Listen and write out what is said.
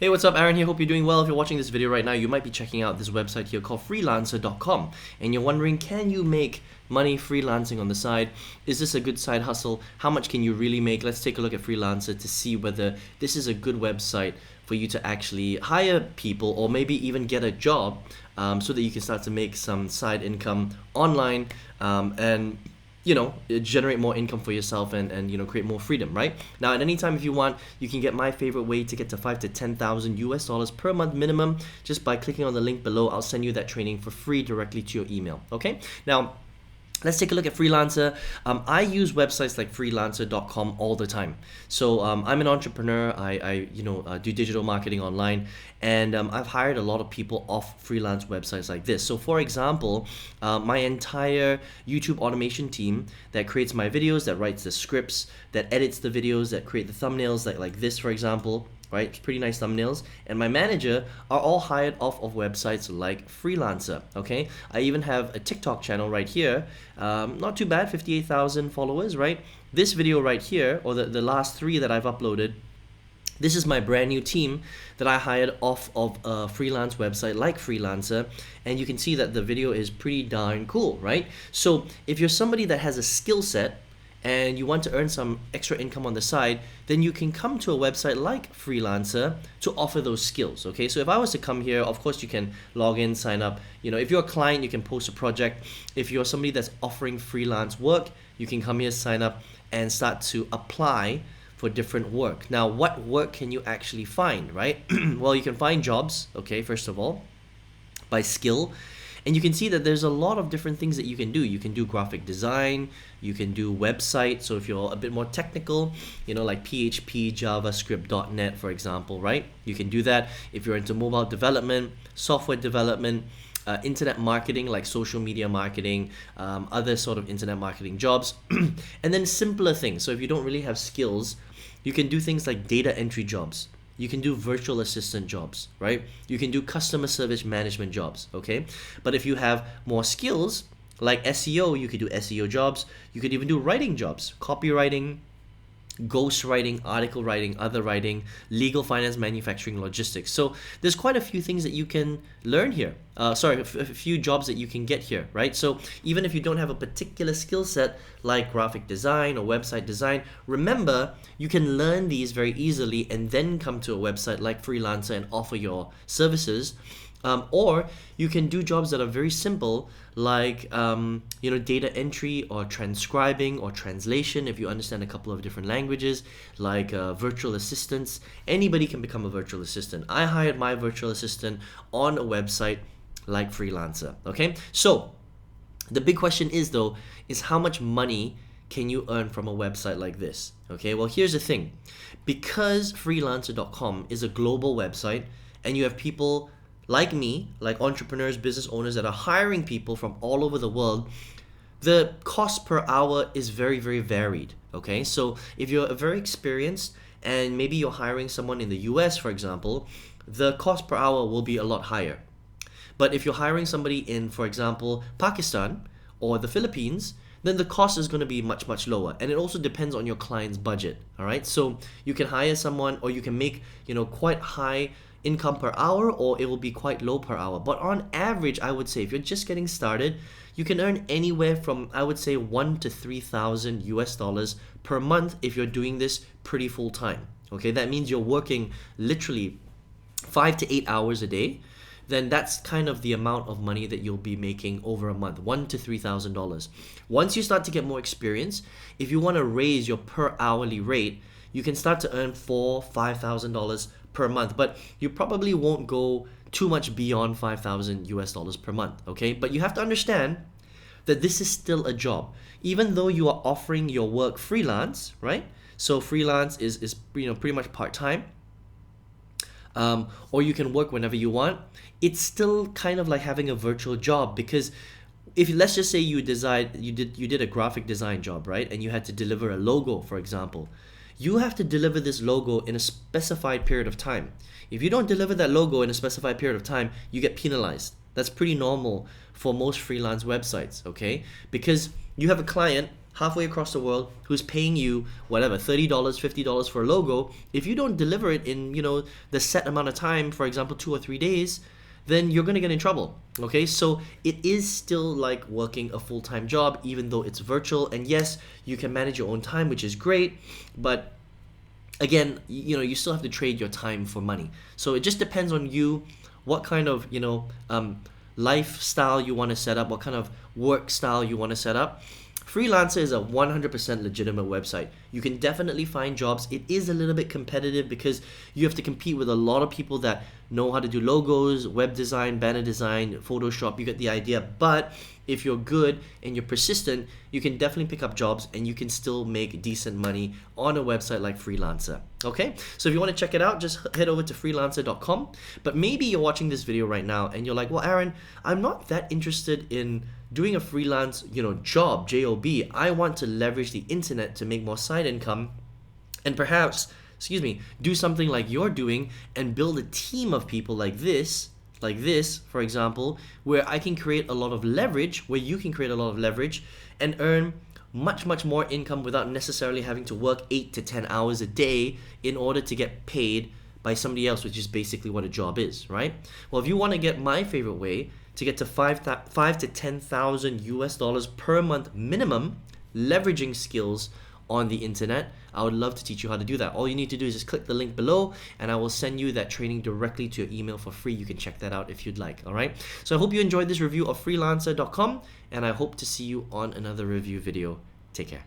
Hey, what's up? Aaron here. Hope you're doing well. If you're watching this video right now, you might be checking out this website here called Freelancer.com, and you're wondering, can you make money freelancing on the side? Is this a good side hustle? How much can you really make? Let's take a look at Freelancer to see whether this is a good website for you to actually hire people or maybe even get a job, so that you can start to make some side income online, and generate more income for yourself and create more freedom, right? Now, at any time, if you want, you can get my favorite way to get to 5 to 10,000 US dollars per month minimum just by clicking on the link below. I'll send you that training for free directly to your email. Okay? Now, let's take a look at Freelancer. I use websites like Freelancer.com all the time. So I'm an entrepreneur. I do digital marketing online, and I've hired a lot of people off freelance websites like this. So for example, my entire YouTube automation team that creates my videos, that writes the scripts, that edits the videos, that create the thumbnails like this, for example, right? It's pretty nice thumbnails. And my manager are all hired off of websites like Freelancer, okay? I even have a TikTok channel right here. Not too bad, 58,000 followers, right? This video right here, or the last three that I've uploaded, this is my brand new team that I hired off of a freelance website like Freelancer, and you can see that the video is pretty darn cool, right? So if you're somebody that has a skill set and you want to earn some extra income on the side, then you can come to a website like Freelancer to offer those skills, okay? So if I was to come here, of course you can log in, sign up. If you're a client, you can post a project. If you're somebody that's offering freelance work, you can come here, sign up, and start to apply for different work. Now, what work can you actually find, right? Well, you can find jobs, okay, first of all, by skill. And you can see that there's a lot of different things that you can do. You can do graphic design, you can do website. So if you're a bit more technical, like PHP, JavaScript, .NET, for example, right? You can do that. If you're into mobile development, software development, internet marketing, like social media marketing, other sort of internet marketing jobs, and then simpler things. So if you don't really have skills, you can do things like data entry jobs. You can do virtual assistant jobs, right? You can do customer service management jobs, okay? But if you have more skills, like SEO, you could do SEO jobs. You could even do writing jobs, copywriting, ghostwriting, article writing, other writing, legal, finance, manufacturing, logistics. So there's quite a few things that you can learn here. A few jobs that you can get here, right? So even if you don't have a particular skill set like graphic design or website design, remember, you can learn these very easily and then come to a website like Freelancer and offer your services. Or you can do jobs that are very simple, like data entry or transcribing or translation if you understand a couple of different languages, like virtual assistants. Anybody can become a virtual assistant. I hired my virtual assistant on a website like Freelancer, okay? So the big question is how much money can you earn from a website like this? Okay, well, here's the thing. Because Freelancer.com is a global website and you have people like me, like entrepreneurs, business owners that are hiring people from all over the world, the cost per hour is very, very varied, okay? So if you're very experienced and maybe you're hiring someone in the US, for example, the cost per hour will be a lot higher. But if you're hiring somebody in, for example, Pakistan or the Philippines, then the cost is going to be much, much lower. And it also depends on your client's budget, all right? So you can hire someone, or you can make, quite high income per hour, or it will be quite low per hour. But on average, I would say if you're just getting started, you can earn anywhere from, I would say, 1 to 3,000 US dollars per month if you're doing this pretty full time. Okay, that means you're working literally 5 to 8 hours a day. Then that's kind of the amount of money that you'll be making over a month, $1,000 to $3,000. Once you start to get more experience, if you want to raise your per hourly rate, you can start to earn $4,000, $5,000 per month, but you probably won't go too much beyond 5,000 US dollars per month, okay? But you have to understand that this is still a job. Even though you are offering your work freelance, right? So freelance is pretty much part-time, or you can work whenever you want. It's still kind of like having a virtual job, because if let's just say you did a graphic design job, right? And you had to deliver a logo, for example. You have to deliver this logo in a specified period of time. If you don't deliver that logo in a specified period of time, you get penalized. That's pretty normal for most freelance websites, okay? Because you have a client halfway across the world who's paying you whatever, $30, $50 for a logo, if you don't deliver it in, the set amount of time, for example, 2 or 3 days, then you're going to get in trouble. Okay, so it is still like working a full-time job, even though it's virtual. And yes, you can manage your own time, which is great, but again, you still have to trade your time for money. So it just depends on you, what kind of lifestyle you want to set up, what kind of work style you want to set up. Freelancer is a 100% legitimate website. You can definitely find jobs. It is a little bit competitive because you have to compete with a lot of people that know how to do logos, web design, banner design, Photoshop. You get the idea. But if you're good and you're persistent, you can definitely pick up jobs and you can still make decent money on a website like Freelancer. Okay, so if you want to check it out, just head over to freelancer.com. But maybe you're watching this video right now and you're like, well, Aaron, I'm not that interested in doing a freelance, job, J-O-B. I want to leverage the internet to make more side income and perhaps, do something like you're doing and build a team of people like this, for example, where I can create a lot of leverage, where you can create a lot of leverage and earn much, much more income without necessarily having to work 8 to 10 hours a day in order to get paid by somebody else, which is basically what a job is, right? Well, if you want to get my favorite way to get to $5 to $10,000 US per month minimum, leveraging skills on the internet, I would love to teach you how to do that. All you need to do is just click the link below and I will send you that training directly to your email for free. You can check that out if you'd like, all right? So I hope you enjoyed this review of freelancer.com and I hope to see you on another review video. Take care.